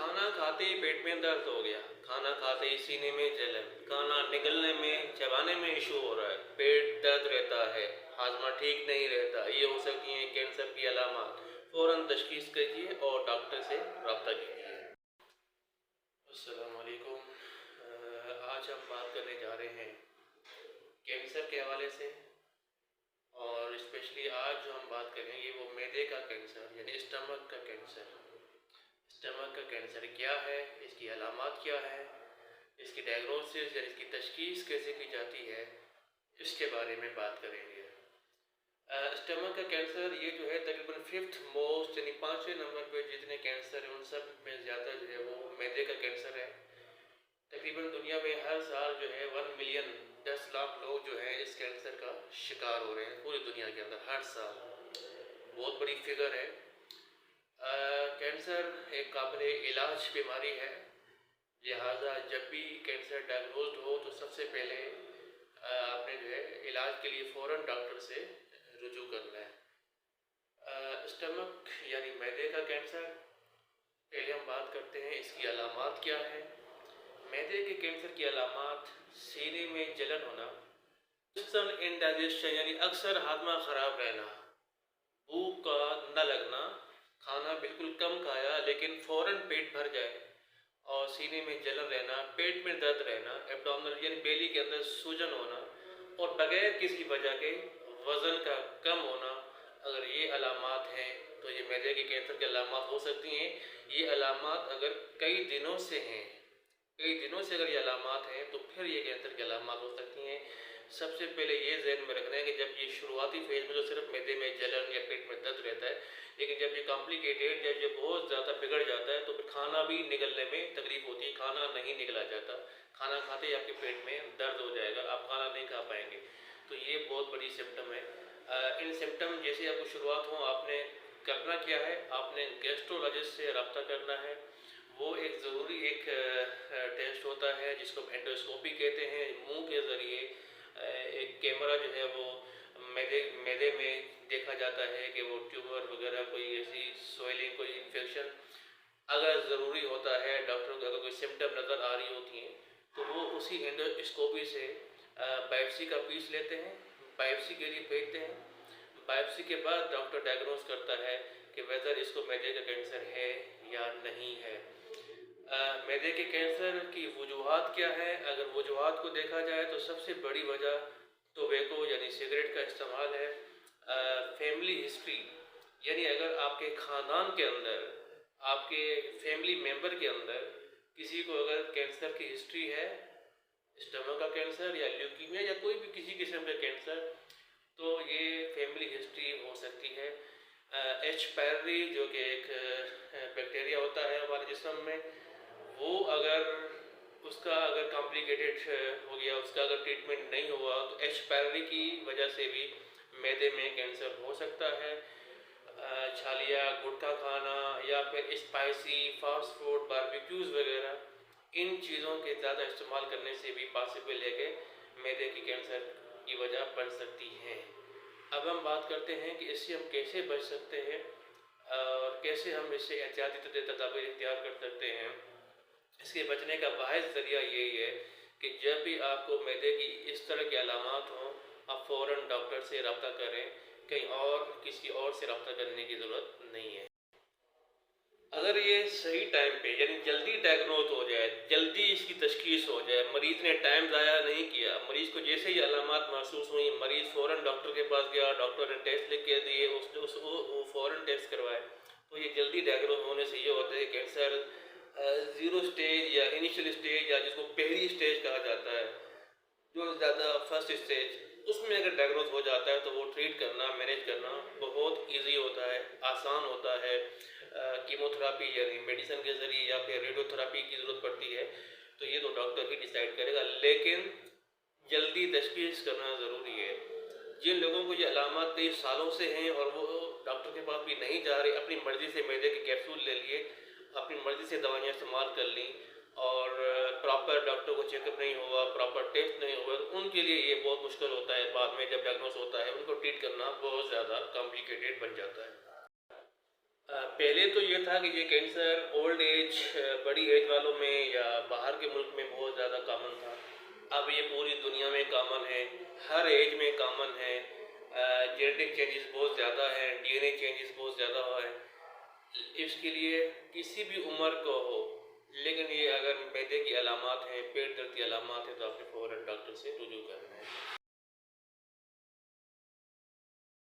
खाना खाते ही पेट में दर्द हो गया, खाना खाते ही सीने में जलन, खाना निगलने में चबाने में इशू हो रहा है, पेट दर्द रहता है, हाजमा ठीक नहीं रहता, ये हो सकती हैं कैंसर की अलामत। फ़ौरन तशख़ीस कीजिए और डॉक्टर से रब्ता कीजिए। अस्सलाम वालेकुम। आज हम बात करने जा रहे हैं कैंसर के हवाले से, और स्पेशली आज जो हम बात करेंगे वो मैदे का कैंसर यानी स्टमक का कैंसर। स्टमक का कैंसर क्या है, इसकी अलामत क्या है, इसकी डायग्नोसिस या इसकी तशख़ीस कैसे की जाती है, इसके बारे में बात करेंगे। स्टमक का कैंसर ये जो है तकरीबन 5th मोस्ट यानी 5वें नंबर पे जितने कैंसर हैं उन सब में ज़्यादा जो है वो मैदे का कैंसर है। तकरीबन दुनिया में हर साल जो है 1 मिलियन 10 लाख लोग जो हैं इस कैंसर का शिकार हो रहे हैं पूरी दुनिया के अंदर हर साल। बहुत बड़ी फिगर है। कैंसर एक काबिल इलाज बीमारी है, लिहाजा जब भी कैंसर डायग्नोज हो तो सबसे पहले आपने जो है इलाज के लिए फ़ौरन डॉक्टर से रुजू करना है। स्टमक यानी मैदे का कैंसर, पहले हम बात करते हैं इसकी अलामत क्या है। मैदे के कैंसर की अलामत सीने में जलन होना, इंडाइजेशन यानी अक्सर हाजमा ख़राब रहना, भूख का न लगना, खाना बिल्कुल कम खाया लेकिन फ़ौरन पेट भर जाए और सीने में जलन रहना, पेट में दर्द रहना, एब्डोमिनल यानी बेली के अंदर सूजन होना और बगैर किसी वजह के वज़न का कम होना, अगर ये अलामत हैं तो ये मैदे के कैंसर की अलामत हो सकती हैं। ये अलामत अगर कई दिनों से हैं, कई दिनों से अगर ये अलामत हैं तो फिर ये कैंसर की अलामत हो सकती हैं। सबसे पहले ये ज़हन में रखना है कि जब ये शुरुआती फेज में तो सिर्फ मैदे में जलन या पेट में दर्द रहता है, लेकिन जब ये कॉम्प्लिकेटेड जब ये बहुत ज़्यादा बिगड़ जाता है तो फिर खाना भी निगलने में तकलीफ होती है, खाना नहीं निगला जाता, खाना खाते ही आपके पेट में दर्द हो जाएगा, आप खाना नहीं खा पाएंगे। तो ये बहुत बड़ी सिम्टम है। इन सिम्टम जैसे आपको शुरुआत हो आपने करना क्या है, आपने गैस्ट्रोलॉजिस्ट से रब्ता करना है। वो एक ज़रूरी एक टेस्ट होता है जिसको एंडोस्कोपी कहते हैं। मुंह के ज़रिए एक कैमरा जो है वो मैदे में देखा जाता है कि वो ट्यूमर वगैरह कोई ऐसी स्वेलिंग कोई इन्फेक्शन अगर ज़रूरी होता है, डॉक्टर को अगर कोई सिम्टम नज़र आ रही होती हैं तो वो उसी एंडोस्कोपी से बायोप्सी का पीस लेते हैं, बायोप्सी के लिए भेजते हैं। बायोप्सी के बाद डॉक्टर डायग्नोज करता है कि वेदर इसको मैदे का कैंसर है या नहीं है। मैदे के कैंसर की वजूहात क्या है, अगर वजूहात को देखा जाए तो सबसे बड़ी वजह टोबैको यानी सिगरेट का इस्तेमाल है। फैमिली हिस्ट्री यानी अगर आपके ख़ानदान के अंदर, आपके फैमिली मेम्बर के अंदर किसी को अगर कैंसर की हिस्ट्री है, स्टमक का कैंसर या ल्यूकीमिया या कोई भी किसी किस्म का कैंसर, तो ये फैमिली हिस्ट्री हो सकती है। एच पायरी जो कि एक बैक्टीरिया होता है हमारे जिस्म में, वो अगर उसका अगर कॉम्प्लिकेटेड हो गया, उसका अगर ट्रीटमेंट नहीं हुआ तो एच पायरी की वजह से भी मैदे में कैंसर हो सकता है। छालिया, गुटखा खाना या फिर स्पाइसी फास्ट फूड, बारबेक्यूज़ वगैरह, इन चीज़ों के ज़्यादा इस्तेमाल करने से भी पॉसिबल है कि मैदे की कैंसर की वजह बन सकती हैं। अब हम बात करते हैं कि इससे हम कैसे बच सकते हैं और कैसे हम इससे एहतियाती तदाबीर इख्तियार कर सकते हैं। इसके बचने का वाहिद ज़रिया यही है कि जब भी आपको मैदे की इस तरह की अलामत हों आप फ़ौरन डॉक्टर से रब्ता करें, कहीं और किसी और से रब्ता करने की ज़रूरत नहीं है। अगर ये सही टाइम पे यानी जल्दी डायग्नोज हो जाए, जल्दी इसकी तशख़ीस हो जाए, मरीज़ ने टाइम ज़ाया नहीं किया, मरीज़ को जैसे ही अलामत महसूस हुई मरीज़ फ़ौरन डॉक्टर के पास गया, डॉक्टर ने टेस्ट लिख के दिए, वो फ़ौरन टेस्ट करवाए, तो ये जल्दी डायग्नोज होने से ये होता है कैंसर 0 स्टेज या इनिशियल स्टेज या जिसको पहली स्टेज कहा जाता है, जो ज़्यादा फर्स्ट स्टेज, उसमें अगर डायग्नोज हो जाता है तो वो ट्रीट करना, मैनेज करना बहुत ईजी होता है, आसान होता है। कीमोथेरापी यानी मेडिसिन के ज़रिए या फिर रेडियोथेरापी की ज़रूरत पड़ती है तो ये तो डॉक्टर ही डिसाइड करेगा, लेकिन जल्दी तशख़ीस करना ज़रूरी है। जिन लोगों को ये अलामत कई सालों से हैं और वो डॉक्टर के पास भी नहीं जा रहे, अपनी मर्ज़ी से मैदे के कैप्सूल ले लिए, अपनी मर्ज़ी से दवाइयाँ इस्तेमाल कर ली और प्रॉपर डॉक्टर को चेकअप नहीं हुआ, प्रॉपर टेस्ट नहीं हुआ, तो उनके लिए ये बहुत मुश्किल होता है। बाद में जब डायग्नोस होता है उनको ट्रीट करना बहुत ज़्यादा कॉम्प्लिकेटेड बन जाता है। پہلے تو یہ تھا کہ یہ کینسر اولڈ ایج بڑی ایج والوں میں یا باہر کے ملک میں بہت زیادہ کامن تھا. اب یہ پوری دنیا میں کامن ہے، ہر ایج میں کامن ہے. جینیٹک چینجز بہت زیادہ ہیں، ڈی این اے چینجز بہت زیادہ ہوئے ہیں. اس کے لیے کسی بھی عمر کو ہو، لیکن یہ اگر معدے کی علامات ہیں، پیٹ درد کی علامات ہیں، تو آپ نے فوراً ڈاکٹر سے رجوع کرنا ہے.